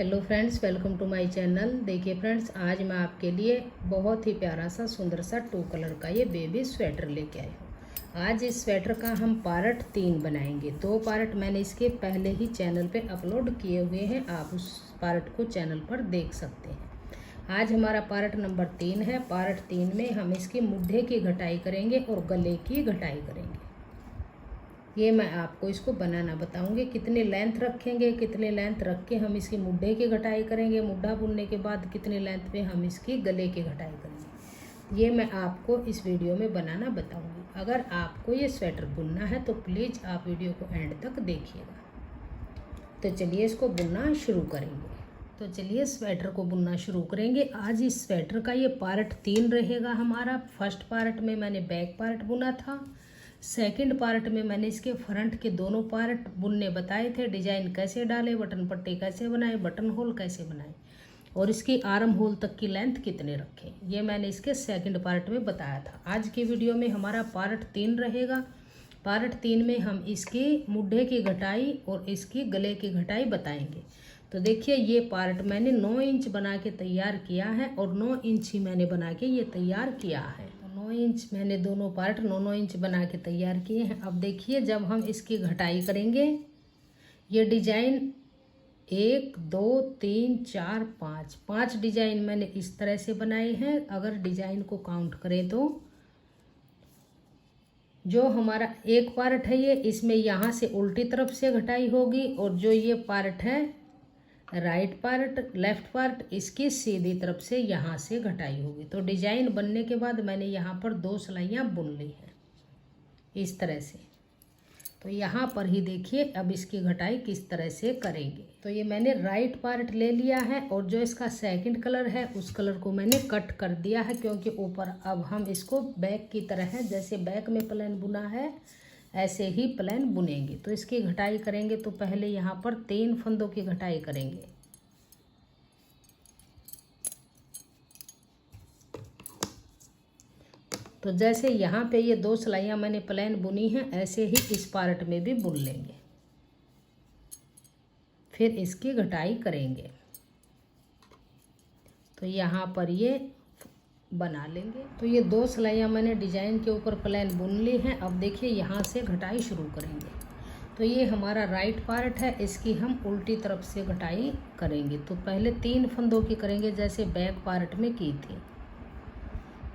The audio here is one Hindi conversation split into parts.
Hello friends, welcome to my channel. देखिए फ्रेंड्स, आज मैं आपके लिए बहुत ही प्यारा सा सुंदर सा 2 कलर का ये बेबी स्वेटर लेके आई हूँ। आज इस स्वेटर का हम पार्ट 3 बनाएंगे। 2 पार्ट मैंने इसके पहले ही चैनल पे अपलोड किए हुए हैं, आप उस पार्ट को चैनल पर देख सकते हैं। आज हमारा पार्ट नंबर 3 है। पार्ट 3 में हम इसके मुड्ढे की घटाई करेंगे और गले की घटाई करेंगे। ये मैं आपको इसको बनाना बताऊंगी, कितने लेंथ रखेंगे, कितने लेंथ रख के हम इसकी मुड्ढे की घटाई करेंगे, मुड्ढा बुनने के बाद कितने लेंथ पे हम इसकी गले की घटाई करेंगे, ये मैं आपको इस वीडियो में बनाना बताऊंगी। अगर आपको ये स्वेटर बुनना है तो प्लीज़ आप वीडियो को एंड तक देखिएगा। तो चलिए इसको बुनना शुरू करेंगे। तो चलिए स्वेटर को बुनना शुरू करेंगे। आज इस स्वेटर का ये पार्ट 3 रहेगा हमारा। फर्स्ट पार्ट में मैंने बैक पार्ट बुना था, सेकंड पार्ट में मैंने इसके फ्रंट के दोनों पार्ट बुनने बताए थे, डिजाइन कैसे डाले, बटन पट्टी कैसे बनाए, बटन होल कैसे बनाए और इसकी आर्म होल तक की लेंथ कितने रखें, ये मैंने इसके सेकंड पार्ट में बताया था। आज की वीडियो में हमारा पार्ट 3 रहेगा। पार्ट 3 में हम इसकी मुड्ढे की घटाई और इसकी गले की घटाई बताएंगे। तो देखिए, ये पार्ट मैंने 9 इंच बना के तैयार किया है और 9 इंच ही मैंने बना के ये तैयार किया है। 9 इंच मैंने दोनों पार्ट 9-9 इंच बना के तैयार किए हैं। अब देखिए, जब हम इसकी घटाई करेंगे, ये डिजाइन 1 2 3 4 5 डिजाइन मैंने इस तरह से बनाए हैं। अगर डिजाइन को काउंट करें तो जो हमारा एक पार्ट है ये, इसमें यहाँ से उल्टी तरफ से घटाई होगी और जो ये पार्ट है राइट पार्ट, लेफ्ट पार्ट, इसकी सीधी तरफ से यहाँ से घटाई होगी। तो डिजाइन बनने के बाद मैंने यहाँ पर 2 सिलाइयाँ बुन ली हैं इस तरह से। तो यहाँ पर ही देखिए अब इसकी घटाई किस तरह से करेंगे। तो ये मैंने राइट पार्ट ले लिया है और जो इसका सेकंड कलर है उस कलर को मैंने कट कर दिया है, क्योंकि ऊपर अब हम इसको बैक की तरह है, जैसे बैक में प्लेन बुना है ऐसे ही प्लेन बुनेंगे। तो इसकी घटाई करेंगे तो पहले यहाँ पर 3 फंदों की घटाई करेंगे। तो जैसे यहाँ पे ये 2 सिलाइयाँ मैंने प्लेन बुनी हैं, ऐसे ही इस पार्ट में भी बुन लेंगे, फिर इसकी घटाई करेंगे। तो यहाँ पर ये बना लेंगे। तो ये 2 सिलाइयाँ मैंने डिजाइन के ऊपर प्लेन बुन ली हैं। अब देखिए यहाँ से घटाई शुरू करेंगे। तो ये हमारा राइट पार्ट है, इसकी हम उल्टी तरफ से घटाई करेंगे। तो पहले 3 फंदों की करेंगे जैसे बैक पार्ट में की थी।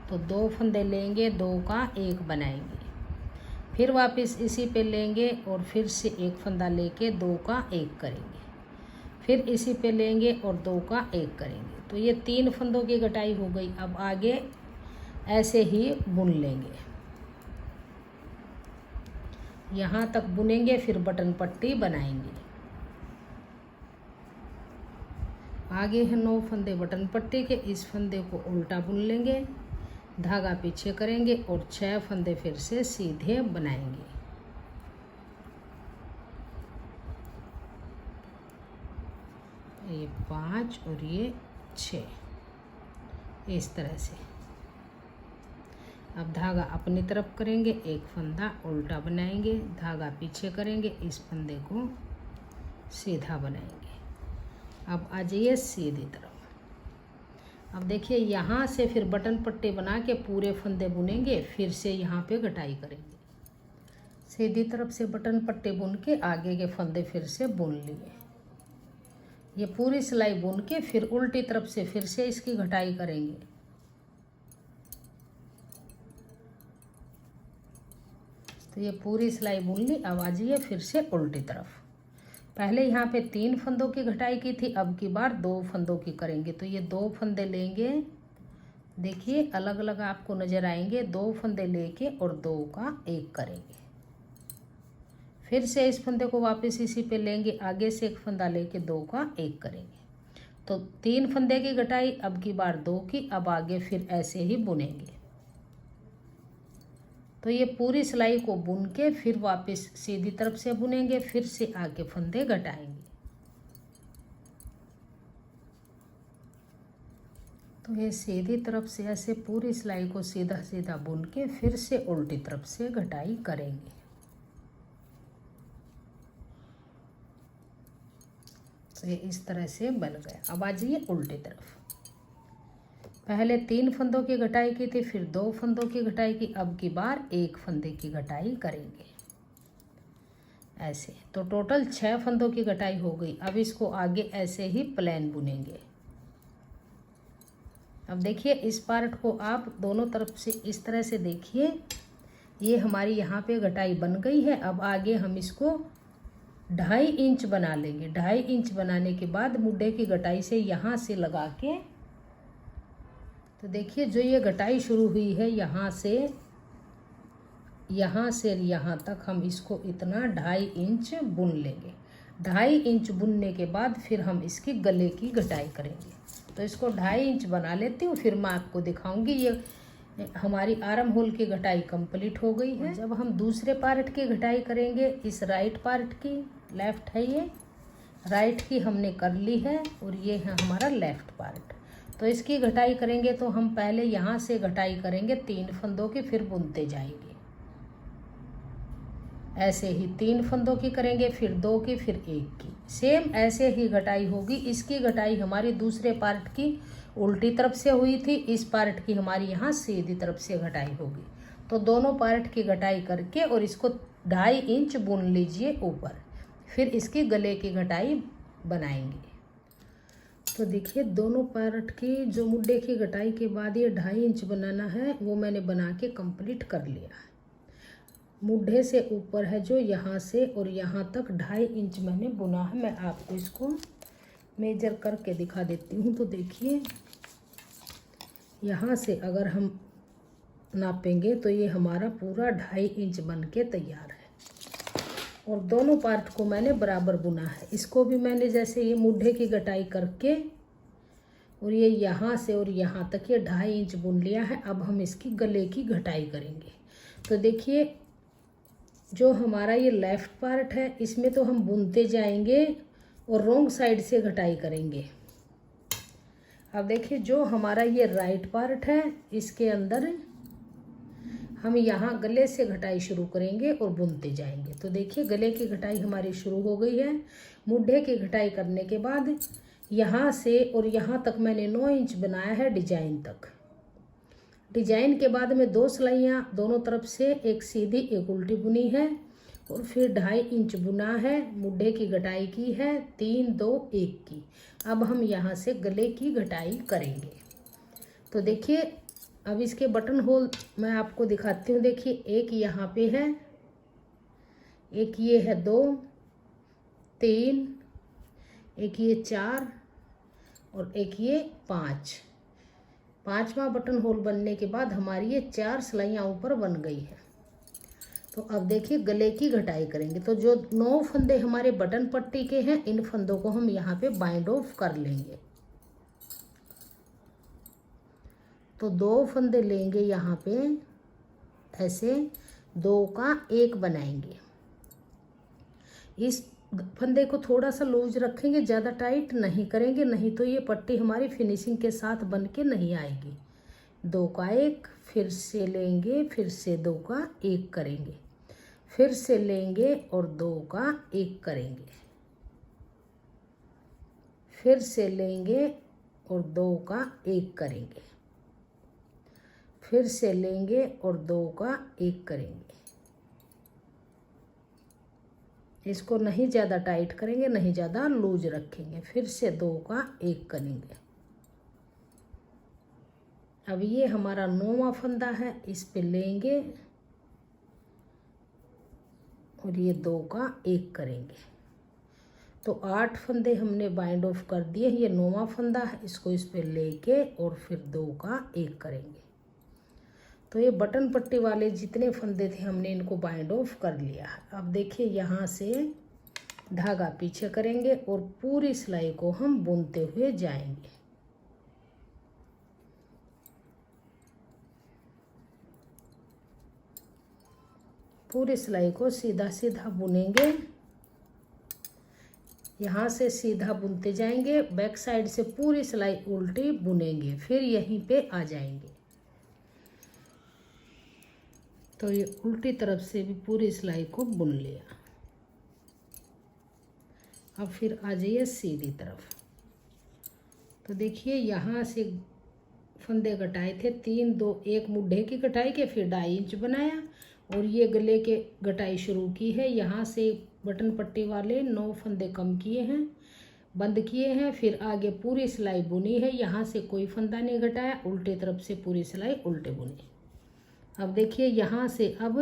तो 2 फंदे लेंगे, 2 का 1 बनाएंगे, फिर वापस इसी पे लेंगे और फिर से 1 फंदा लेके 2 का 1 करेंगे, फिर इसी पे लेंगे और 2 का 1 करेंगे। तो ये 3 फंदों की घटाई हो गई। अब आगे ऐसे ही बुन लेंगे, यहाँ तक बुनेंगे, फिर बटन पट्टी बनाएंगे। आगे है 9 फंदे बटन पट्टी के, इस फंदे को उल्टा बुन लेंगे, धागा पीछे करेंगे और 6 फंदे फिर से सीधे बनाएंगे। ये 5 और ये 6 इस तरह से। अब धागा अपनी तरफ करेंगे, 1 फंदा उल्टा बनाएंगे, धागा पीछे करेंगे, इस फंदे को सीधा बनाएंगे। अब आ जाइए सीधी तरफ। अब देखिए यहाँ से फिर बटन पट्टी बना के पूरे फंदे बुनेंगे, फिर से यहाँ पे घटाई करेंगे। सीधी तरफ से बटन पट्टी बुन के आगे के फंदे फिर से बुन लिए। ये पूरी सिलाई बुन के फिर उल्टी तरफ से फिर से इसकी घटाई करेंगे। तो ये पूरी सिलाई बुन ली। अब आ जाइए फिर से उल्टी तरफ। पहले यहाँ पे 3 फंदों की घटाई की थी, अब की बार 2 फंदों की करेंगे। तो ये 2 फंदे लेंगे, देखिए अलग अलग आपको नजर आएंगे। 2 फंदे लेके और 2 का 1 करेंगे, फिर से इस फंदे को वापस इसी पे लेंगे, आगे से 1 फंदा लेके 2 का 1 करेंगे। तो 3 फंदे की घटाई, अब की बार 2 की। अब आगे फिर ऐसे ही बुनेंगे। तो ये पूरी सिलाई को बुन के फिर वापस सीधी तरफ से बुनेंगे, फिर से आगे फंदे घटाएंगे। तो ये सीधी तरफ से ऐसे पूरी सिलाई को सीधा सीधा बुन के फिर से उल्टी तरफ से घटाई करेंगे। तो ये इस तरह से बन गया। अब आ जाइए उल्टी तरफ। पहले 3 फंदों की घटाई की थी, फिर 2 फंदों की घटाई की, अब की बार 1 फंदे की घटाई करेंगे ऐसे। तो टोटल 6 फंदों की घटाई हो गई। अब इसको आगे ऐसे ही प्लेन बुनेंगे। अब देखिए इस पार्ट को आप दोनों तरफ से इस तरह से देखिए, ये हमारी यहाँ पे घटाई बन गई है। अब आगे हम इसको 2.5 इंच बना लेंगे। 2.5 इंच बनाने के बाद मुड्ढे की घटाई से यहाँ से लगा के, तो देखिए जो ये घटाई शुरू हुई है यहाँ से यहाँ तक हम इसको इतना 2.5 इंच बुन लेंगे। 2.5 इंच बुनने के बाद फिर हम इसकी गले की घटाई करेंगे। तो इसको 2.5 इंच बना लेती हूँ, फिर मैं आपको दिखाऊंगी। ये हमारी आर्म होल की घटाई कंप्लीट हो गई है। जब हम दूसरे पार्ट की घटाई करेंगे, इस राइट पार्ट की, लेफ्ट है ये, राइट की हमने कर ली है और ये है हमारा लेफ्ट पार्ट। तो इसकी घटाई करेंगे तो हम पहले यहाँ से घटाई करेंगे 3 फंदों की, फिर बुनते जाएंगे। ऐसे ही 3 फंदों की करेंगे, फिर 2 की, फिर 1 की। सेम ऐसे ही घटाई होगी। इसकी घटाई हमारी दूसरे पार्ट की उल्टी तरफ से हुई थी, इस पार्ट की हमारी यहाँ सीधी तरफ से घटाई होगी। तो दोनों पार्ट की घटाई करके और इसको 2.5 इंच बुन लीजिए ऊपर, फिर इसकी गले की घटाई बनाएंगे। तो देखिए दोनों पार्ट की जो मुड्ढे की घटाई के बाद ये 2.5 इंच बनाना है, वो मैंने बना के कंप्लीट कर लिया है। मुड्ढे से ऊपर है जो, यहाँ से और यहाँ तक 2.5 इंच मैंने बुना है। मैं आपको इसको मेजर करके दिखा देती हूँ। तो देखिए यहाँ से अगर हम नापेंगे तो ये हमारा पूरा 2.5 इंच बन के तैयार है। और दोनों पार्ट को मैंने बराबर बुना है। इसको भी मैंने जैसे ये मुड्ढे की घटाई करके और ये यहाँ से और यहाँ तक ये 2.5 इंच बुन लिया है। अब हम इसकी गले की घटाई करेंगे। तो देखिए जो हमारा ये लेफ्ट पार्ट है, इसमें तो हम बुनते जाएंगे और रॉन्ग साइड से घटाई करेंगे। अब देखिए जो हमारा ये राइट पार्ट है, इसके अंदर हम यहाँ गले से घटाई शुरू करेंगे और बुनते जाएंगे। तो देखिए गले की घटाई हमारी शुरू हो गई है। मुड्ढे की घटाई करने के बाद यहाँ से और यहाँ तक मैंने 9 इंच बनाया है डिजाइन तक। डिजाइन के बाद में 2 सिलाइयाँ दोनों तरफ से, एक सीधी एक उल्टी बुनी है और फिर 2.5 इंच बुना है। मुड्ढे की घटाई की है 3, 2, 1 की। अब हम यहाँ से गले की घटाई करेंगे। तो देखिए अब इसके बटन होल मैं आपको दिखाती हूँ। देखिए एक यहाँ पे है, एक ये है 2, 3, एक ये 4 और एक ये 5। 5वां बटन होल बनने के बाद हमारी ये 4 सिलाइयाँ ऊपर बन गई है। तो अब देखिए गले की घटाई करेंगे। तो जो 9 फंदे हमारे बटन पट्टी के हैं, इन फंदों को हम यहाँ पे बाइंड ऑफ कर लेंगे। तो 2 फंदे लेंगे यहाँ पे, ऐसे 2 का 1 बनाएंगे। इस फंदे को थोड़ा सा लूज रखेंगे, ज़्यादा टाइट नहीं करेंगे, नहीं तो ये पट्टी हमारी फिनिशिंग के साथ बन के नहीं आएगी। 2 का 1, फिर से लेंगे, फिर से 2 का 1 करेंगे, फिर से लेंगे और 2 का 1 करेंगे, फिर से लेंगे और 2 का 1 करेंगे, फिर से लेंगे और 2 का 1 करेंगे। इसको नहीं ज़्यादा टाइट करेंगे, नहीं ज़्यादा लूज रखेंगे, फिर से 2 का 1 करेंगे। अब ये हमारा 9वां फंदा है, इस पे लेंगे और ये 2 का 1 करेंगे। तो 8 फंदे हमने बाइंड ऑफ कर दिए। ये 9वां फंदा है, इसको इस पे लेके और फिर 2 का 1 करेंगे। तो ये बटन पट्टी वाले जितने फंदे थे हमने इनको बाइंड ऑफ कर लिया है। अब देखिए यहाँ से धागा पीछे करेंगे और पूरी सिलाई को हम बुनते हुए जाएंगे। पूरी सिलाई को सीधा सीधा बुनेंगे, यहाँ से सीधा बुनते जाएंगे, बैक साइड से पूरी सिलाई उल्टी बुनेंगे, फिर यहीं पे आ जाएंगे। तो ये उल्टी तरफ से भी पूरी सिलाई को बुन लिया। अब फिर आ जाइए सीधी तरफ। तो देखिए यहाँ से फंदे घटाए थे 3, 2, 1 मुड्ढे की घटाई के, फिर 2.5 इंच बनाया और ये गले के घटाई शुरू की है। यहाँ से बटन पट्टी वाले 9 फंदे कम किए हैं, बंद किए हैं, फिर आगे पूरी सिलाई बुनी है। यहाँ से कोई फंदा नहीं घटाया, उल्टे तरफ से पूरी सिलाई उल्टे बुनी। अब देखिए यहाँ से अब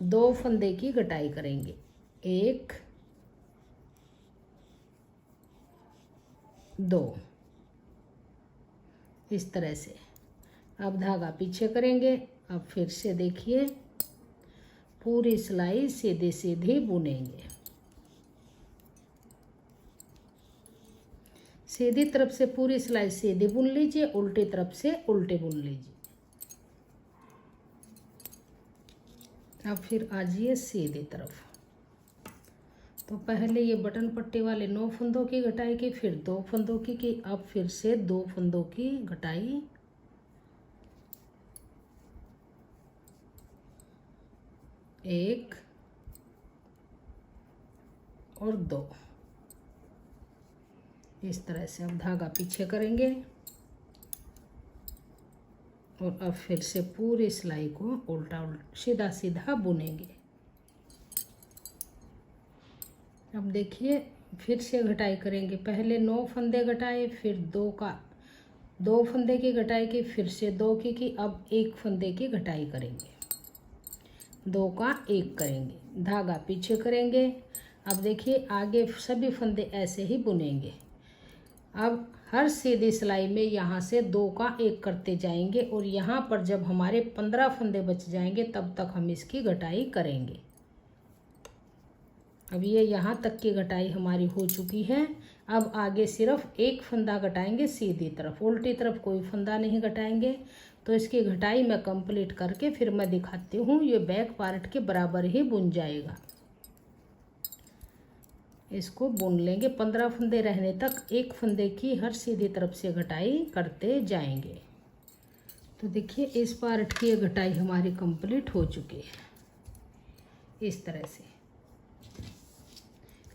2 फंदे की घटाई करेंगे, 1, 2, इस तरह से। अब धागा पीछे करेंगे। अब फिर से देखिए पूरी सिलाई सीधी सीधी बुनेंगे, सीधी तरफ से पूरी सिलाई सीधी बुन लीजिए, उल्टी तरफ से उल्टे बुन लीजिए। अब फिर आ जाइए सीधी तरफ। तो पहले ये बटन पट्टी वाले 9 फंदों की घटाई की, फिर 2 फंदों की। अब फिर से 2 फंदों की घटाई, 1 और 2, इस तरह से। अब धागा पीछे करेंगे और अब फिर से पूरी सिलाई को उल्टा सीधा सीधा बुनेंगे। अब देखिए फिर से घटाई करेंगे। पहले 9 फंदे घटाए, फिर 2 फंदे की घटाई की, फिर से 2 की। अब 1 फंदे की घटाई करेंगे, 2 का 1 करेंगे, धागा पीछे करेंगे। अब देखिए आगे सभी फंदे ऐसे ही बुनेंगे। अब हर सीधी सिलाई में यहाँ से 2 का 1 करते जाएंगे और यहाँ पर जब हमारे 15 फंदे बच जाएंगे तब तक हम इसकी घटाई करेंगे। अब ये यहाँ तक की घटाई हमारी हो चुकी है। अब आगे सिर्फ 1 फंदा घटाएंगे सीधी तरफ, उल्टी तरफ कोई फंदा नहीं घटाएंगे। तो इसकी घटाई मैं कंप्लीट करके फिर मैं दिखाती हूँ। ये बैक पार्ट के बराबर ही बुन जाएगा। इसको बुन लेंगे 15 फंदे रहने तक, 1 फंदे की हर सीधी तरफ से घटाई करते जाएंगे। तो देखिए इस पार्ट की घटाई हमारी कंप्लीट हो चुकी है। इस तरह से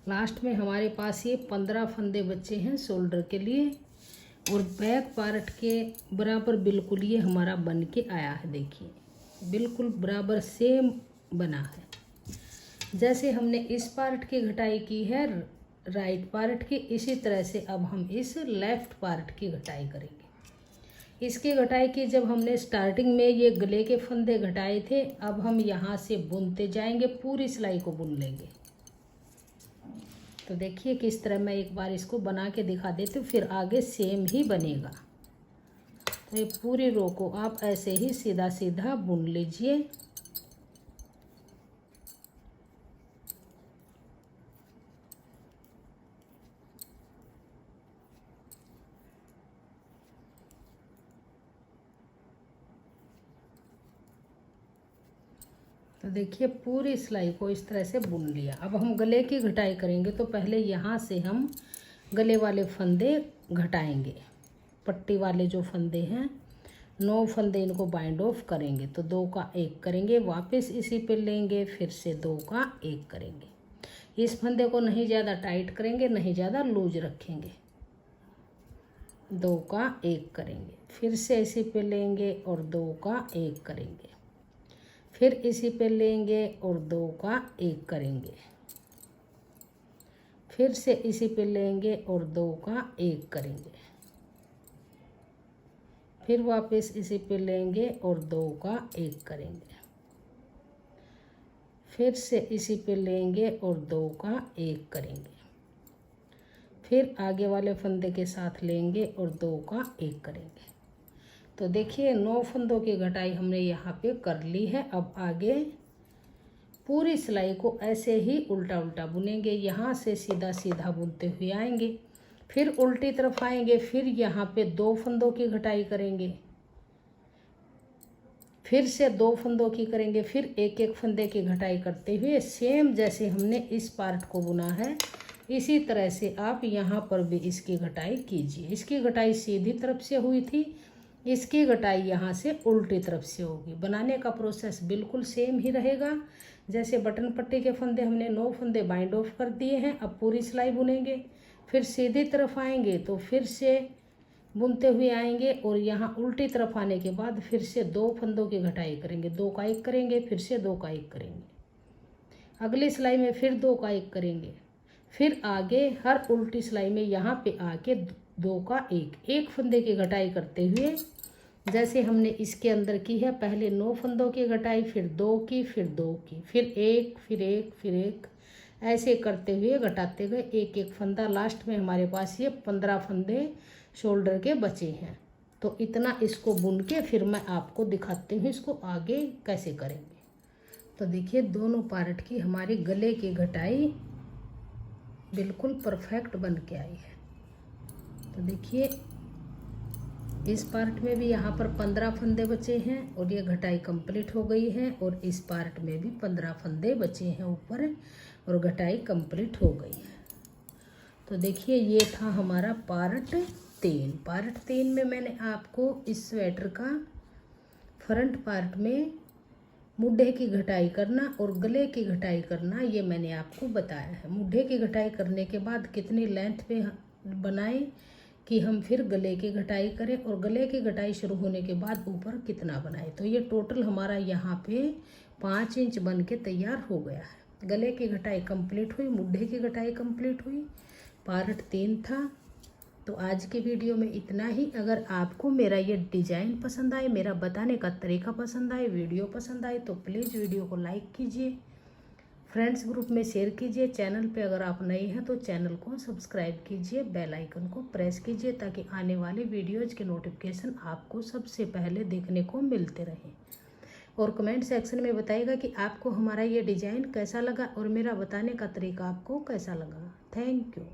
लास्ट में हमारे पास ये 15 फंदे बचे हैं शोल्डर के लिए और बैक पार्ट के बराबर बिल्कुल ये हमारा बन के आया है। देखिए बिल्कुल बराबर सेम बना है। जैसे हमने इस पार्ट की घटाई की है राइट पार्ट की, इसी तरह से अब हम इस लेफ्ट पार्ट की घटाई करेंगे। इसकी घटाई की जब हमने स्टार्टिंग में ये गले के फंदे घटाए थे, अब हम यहाँ से बुनते जाएंगे, पूरी सिलाई को बुन लेंगे। तो देखिए किस तरह, मैं एक बार इसको बना के दिखा देती हूँ, फिर आगे सेम ही बनेगा। तो ये पूरी रो को आप ऐसे ही सीधा सीधा बुन लीजिए। तो देखिए पूरी सिलाई को इस तरह से बुन लिया। अब हम गले की घटाई करेंगे। तो पहले यहाँ से हम गले वाले फंदे घटाएंगे। पट्टी वाले जो फंदे हैं 9 फंदे, इनको बाइंड ऑफ करेंगे। तो 2 का 1 करेंगे, वापस इसी पे लेंगे, फिर से 2 का 1 करेंगे। इस फंदे को नहीं ज़्यादा टाइट करेंगे, नहीं ज़्यादा लूज रखेंगे। 2 का 1 करेंगे, फिर से इसी पे लेंगे और 2 का 1 करेंगे, फिर इसी पे लेंगे और 2 का 1 करेंगे, फिर से इसी पे लेंगे और 2 का 1 करेंगे, फिर वापस इसी पे लेंगे और 2 का 1 करेंगे, फिर से इसी पे लेंगे और 2 का 1 करेंगे, फिर आगे वाले फंदे के साथ लेंगे और 2 का 1 करेंगे। तो देखिए 9 फंदों की घटाई हमने यहाँ पे कर ली है। अब आगे पूरी सिलाई को ऐसे ही उल्टा उल्टा बुनेंगे। यहाँ से सीधा सीधा बुनते हुए आएंगे, फिर उल्टी तरफ आएंगे, फिर यहाँ पे 2 फंदों की घटाई करेंगे, फिर से 2 फंदों की करेंगे, फिर 1-1 फंदे की घटाई करते हुए सेम जैसे हमने इस पार्ट को बुना है इसी तरह से आप यहाँ पर भी इसकी घटाई कीजिए। इसकी घटाई सीधी तरफ से हुई थी, इसकी घटाई यहाँ से उल्टी तरफ से होगी। बनाने का प्रोसेस बिल्कुल सेम ही रहेगा जैसे बटन पट्टी के फंदे हमने 9 फंदे बाइंड ऑफ कर दिए हैं। अब पूरी सिलाई बुनेंगे, फिर सीधी तरफ आएंगे तो फिर से बुनते हुए आएंगे और यहाँ उल्टी तरफ आने के बाद फिर से 2 फंदों की घटाई करेंगे, 2 का 1 करेंगे, फिर से 2 का 1 करेंगे। अगली सिलाई में फिर 2 का 1 करेंगे, फिर आगे हर उल्टी सिलाई में यहाँ पे आके 2 का 1 फंदे की घटाई करते हुए, जैसे हमने इसके अंदर की है, पहले 9 फंदों की घटाई, फिर 2 की, फिर 2 की, फिर 1, फिर 1, फिर 1, ऐसे करते हुए घटाते गए 1 फंदा। लास्ट में हमारे पास ये 15 फंदे शोल्डर के बचे हैं। तो इतना इसको बुन के फिर मैं आपको दिखाती हूँ इसको आगे कैसे करेंगे। तो देखिए दोनों पार्ट की हमारी गले की घटाई बिल्कुल परफेक्ट बन के आई है। तो देखिए इस पार्ट में भी यहाँ पर 15 फंदे बचे हैं और ये घटाई कंप्लीट हो गई है, और इस पार्ट में भी 15 फंदे बचे हैं ऊपर और घटाई कंप्लीट हो गई है। तो देखिए ये था हमारा पार्ट 3। पार्ट 3 में मैंने आपको इस स्वेटर का फ्रंट पार्ट में मुड्ढे की घटाई करना और गले की घटाई करना ये मैंने आपको बताया है। मुड्ढे की घटाई करने के बाद कितनी लेंथ पे बनाए कि हम फिर गले की घटाई करें, और गले की घटाई शुरू होने के बाद ऊपर कितना बनाए। तो ये टोटल हमारा यहाँ पे 5 इंच बन के तैयार हो गया है। गले की घटाई कंप्लीट हुई, मुड्ढे की घटाई कंप्लीट हुई, पार्ट 3 था। तो आज की वीडियो में इतना ही। अगर आपको मेरा ये डिज़ाइन पसंद आए, मेरा बताने का तरीका पसंद आए, वीडियो पसंद आए तो प्लीज़ वीडियो को लाइक कीजिए, फ्रेंड्स ग्रुप में शेयर कीजिए। चैनल पे अगर आप नए हैं तो चैनल को सब्सक्राइब कीजिए, बेल आइकन को प्रेस कीजिए ताकि आने वाले वीडियोज़ के नोटिफिकेशन आपको सबसे पहले देखने को मिलते रहें। और कमेंट सेक्शन में बताइएगा कि आपको हमारा ये डिज़ाइन कैसा लगा और मेरा बताने का तरीका आपको कैसा लगा। Thank you.